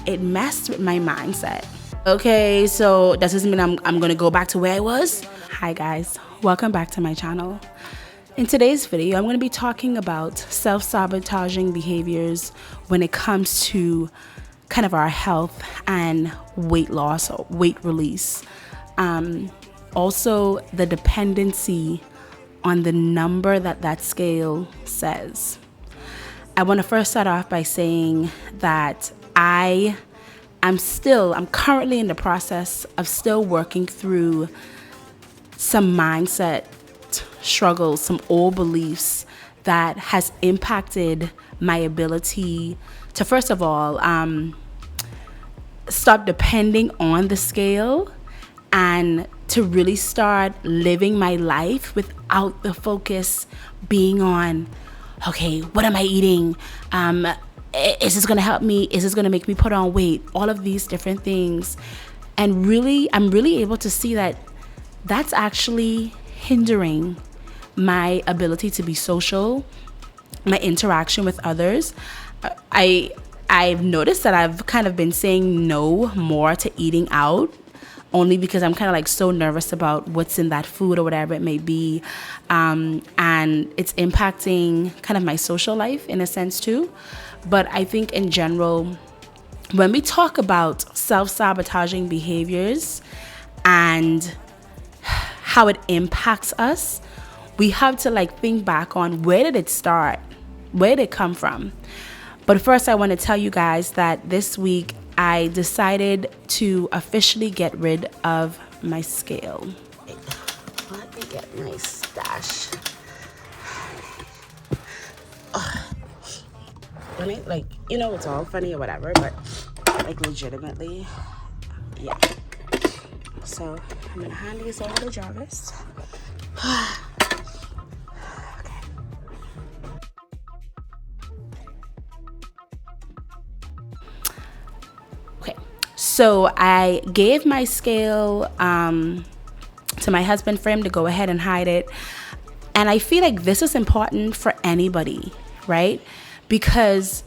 it messed with my mindset. Okay, so does this mean I'm gonna go back to where I was? Hi guys, welcome back to my channel. In today's video, I'm going to be talking about self-sabotaging behaviors when it comes to kind of our health and weight loss or weight release. Also, the dependency on the number that scale says. I want to first start off by saying that I'm currently in the process of still working through some mindset struggles, some old beliefs that has impacted my ability to, first of all, stop depending on the scale and to really start living my life without the focus being on, okay, what am I eating? Is this going to help me? Is this going to make me put on weight? All of these different things. And really, I'm really able to see that that's actually hindering my ability to be social, my interaction with others. I've noticed that I've kind of been saying no more to eating out, only because I'm kind of like so nervous about what's in that food or whatever it may be. And it's impacting kind of my social life in a sense too. But I think in general, when we talk about self-sabotaging behaviors and how it impacts us, we have to like think back on where did it start? Where did it come from? But first, I want to tell you guys that this week I decided to officially get rid of my scale. Let me get my stash. Let me, like, you know, it's all funny or whatever, but like legitimately, yeah. So I'm gonna hand these over to Jarvis. Okay, so I gave my scale to my husband for him to go ahead and hide it. And I feel like this is important for anybody, right? Because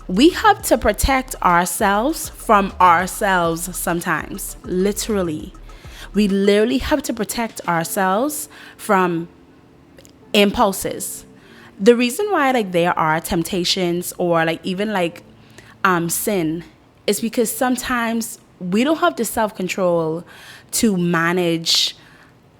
we have to protect ourselves from ourselves sometimes, literally. We literally have to protect ourselves from impulses. The reason why like there are temptations or like even like sin is because sometimes we don't have the self-control to manage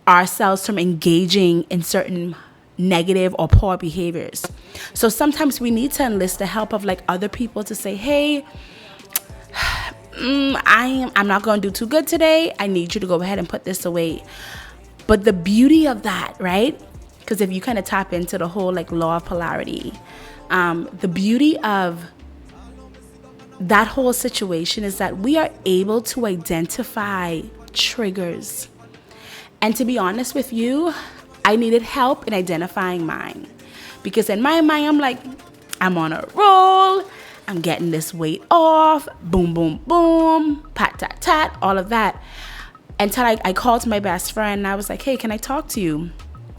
ourselves from engaging in certain negative or poor behaviors. So sometimes we need to enlist the help of like other people to say, hey, I'm not going to do too good today. I need you to go ahead and put this away. But the beauty of that, right? Because if you kind of tap into the whole like law of polarity, the beauty of that whole situation is that we are able to identify triggers. And to be honest with you, I needed help in identifying mine. Because in my mind, I'm like, I'm on a roll. I'm getting this weight off. Boom, boom, boom. Pat, tat, tat. All of that. Until I called my best friend and I was like, hey, can I talk to you?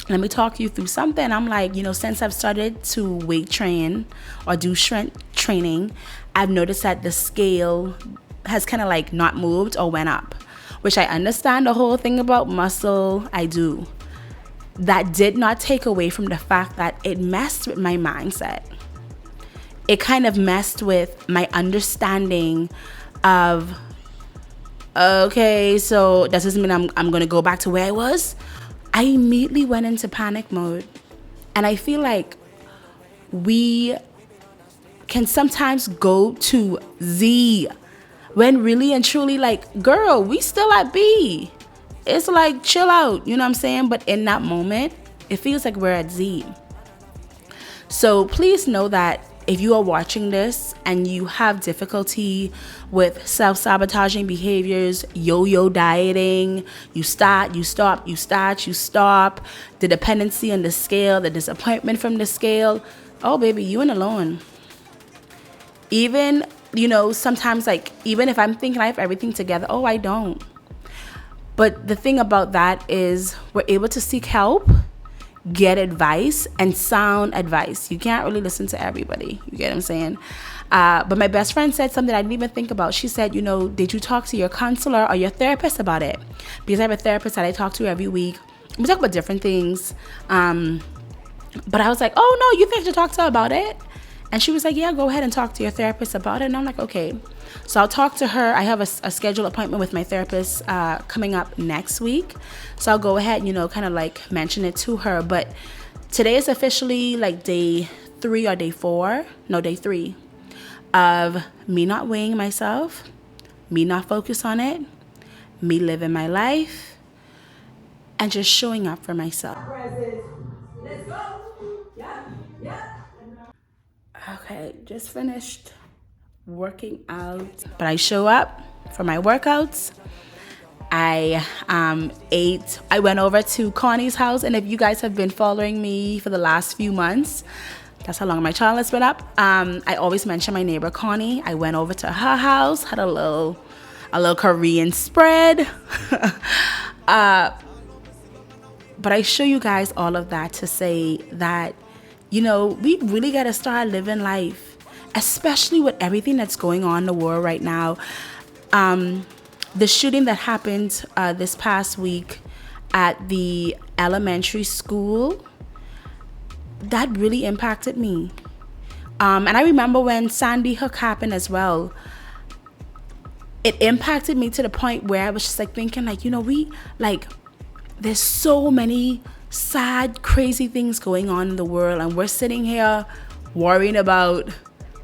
Let me talk you through something. I'm like, you know, since I've started to weight train or do strength training, I've noticed that the scale has kind of like not moved or went up, which I understand the whole thing about muscle. I do. That did not take away from the fact that it messed with my mindset. It kind of messed with my understanding of, okay, so does this mean I'm going to go back to where I was? I immediately went into panic mode. And I feel like we can sometimes go to Z when really and truly like, girl, we still at B. It's like, chill out, you know what I'm saying? But in that moment, it feels like we're at Z. So please know that if you are watching this and you have difficulty with self-sabotaging behaviors, yo-yo dieting, you start, you stop, you start, you stop, the dependency on the scale, the disappointment from the scale, oh baby, you ain't alone. Even, you know, sometimes like, even if I'm thinking I have everything together, oh, I don't. But the thing about that is we're able to seek help, get advice and sound advice. You can't really listen to everybody. You get what I'm saying? But my best friend said something I didn't even think about. She said, did you talk to your counselor or your therapist about it? Because I have a therapist that I talk to every week. We talk about different things. But I was like, oh no, you think I should talk to her about it? And she was like, yeah, go ahead and talk to your therapist about it. And I'm like, okay. So I'll talk to her. I have a scheduled appointment with my therapist coming up next week. So I'll go ahead, kind of like mention it to her. But today is officially like day 3 or day 4. No, day 3 of me not weighing myself, me not focus on it, me living my life, and just showing up for myself. Let's go. Yeah. Okay, just finished working out. But I show up for my workouts. I ate. I went over to Connie's house, and if you guys have been following me for the last few months, that's how long my channel has been up. I always mention my neighbor Connie. I went over to her house, had a little Korean spread. But I show you guys all of that to say that, we really got to start living life, especially with everything that's going on in the world right now. The shooting that happened this past week at the elementary school, that really impacted me. And I remember when Sandy Hook happened as well. It impacted me to the point where I was just like thinking, there's so many sad, crazy things going on in the world, and we're sitting here worrying about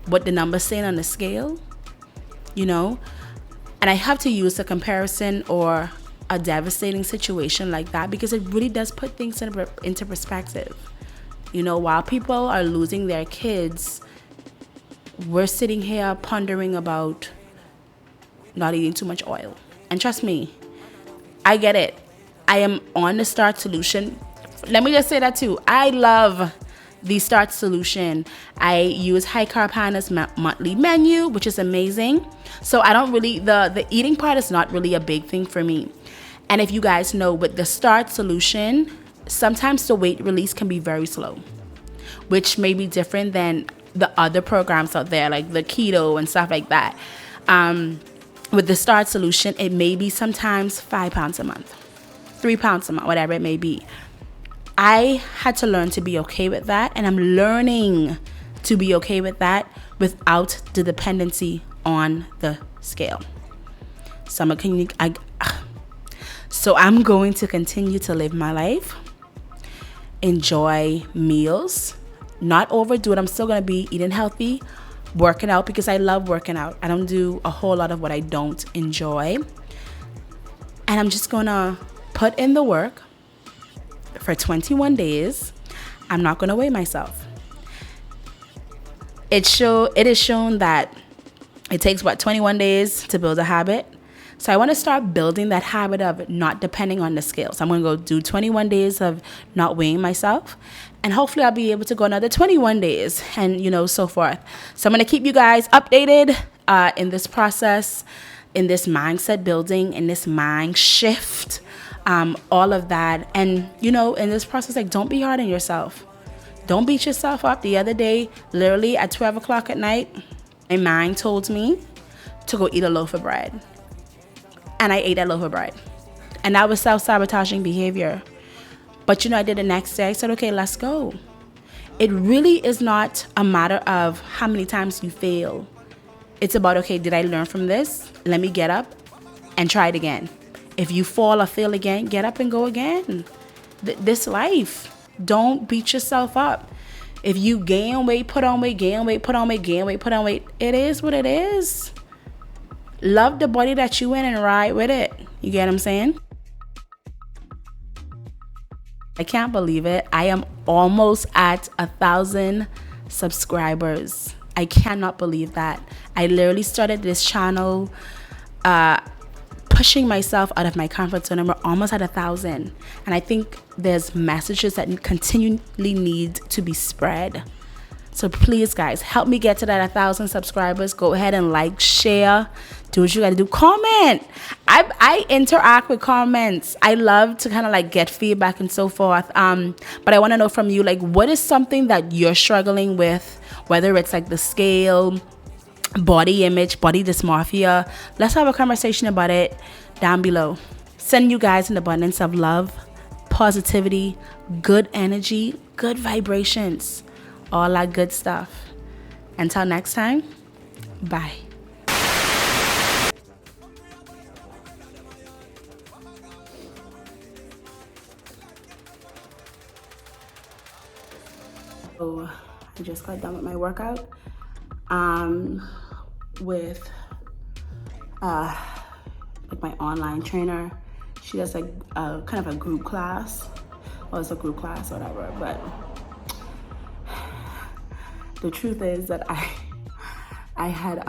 what the numbers saying on the scale, And I have to use a comparison or a devastating situation like that because it really does put things into perspective. While people are losing their kids, we're sitting here pondering about not eating too much oil. And trust me, I get it. I am on the Starch Solution. Let me just say that too. I love the Starch Solution. I use High Carb Hannah's monthly menu, which is amazing. So I don't really, the eating part is not really a big thing for me. And if you guys know, with the Starch Solution, sometimes the weight release can be very slow, which may be different than the other programs out there, like the keto and stuff like that. With the Starch Solution, it may be sometimes 5 pounds a month, 3 pounds a month, whatever it may be. I had to learn to be okay with that, and I'm learning to be okay with that without the dependency on the scale. So I'm going to continue to live my life, enjoy meals, not overdo it. I'm still going to be eating healthy, working out because I love working out. I don't do a whole lot of what I don't enjoy. And I'm just going to put in the work for 21 days. I'm not going to weigh myself. It is shown that it takes 21 days to build a habit. So I want to start building that habit of not depending on the scales. I'm going to go do 21 days of not weighing myself. And hopefully I'll be able to go another 21 days and, so forth. So I'm going to keep you guys updated in this process, in this mindset building, in this mind shift, all of that. And, in this process, don't be hard on yourself. Don't beat yourself up. The other day, literally at 12 o'clock at night, my mind told me to go eat a loaf of bread. And I ate that loaf of bread. And that was self-sabotaging behavior. But I did the next day. I said, okay, let's go. It really is not a matter of how many times you fail. It's about, okay, did I learn from this? Let me get up and try it again. If you fall or fail again, get up and go again. This life. Don't beat yourself up. If you gain weight, put on weight, gain weight, put on weight, gain weight, put on weight. It is what it is. Love the body that you in and ride with it. You get what I'm saying? I can't believe it. I am almost at 1,000 subscribers. I cannot believe that. I literally started this channel pushing myself out of my comfort zone, and we're almost at 1,000. And I think there's messages that continually need to be spread. So please, guys, help me get to that 1,000 subscribers. Go ahead and like, share, do what you gotta do. Comment. I interact with comments. I love to kind of like get feedback and so forth. But I want to know from you, like, what is something that you're struggling with, whether it's like the scale, body image, body dysmorphia. Let's have a conversation about it down below. Send you guys an abundance of love, positivity, good energy, good vibrations, all that good stuff. Until next time, bye. So I just got done with my workout with like my online trainer. She does like kind of a group class. Well, it's a group class or whatever, but the truth is that I had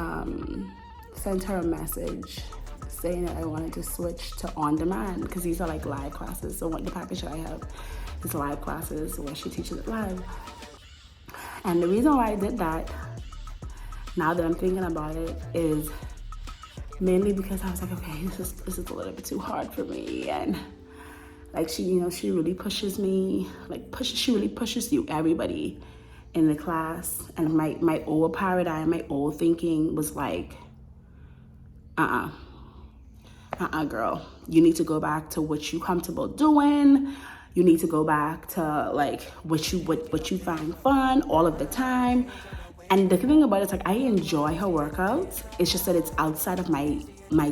sent her a message saying that I wanted to switch to on demand because these are like live classes. So what the package that I have is live classes where she teaches it live. And the reason why I did that, now that I'm thinking about it, is mainly because I was like, okay, this is a little bit too hard for me. And like she really pushes me, she really pushes you, everybody in the class. And my old paradigm, my old thinking was like, girl, you need to go back to what you comfortable doing. You need to go back to like what you find fun all of the time. And the thing about it is like I enjoy her workouts. It's just that it's outside of my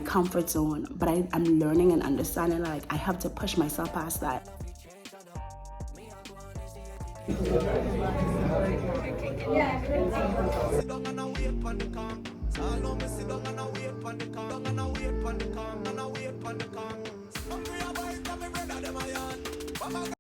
comfort zone. But I'm learning and understanding like I have to push myself past that.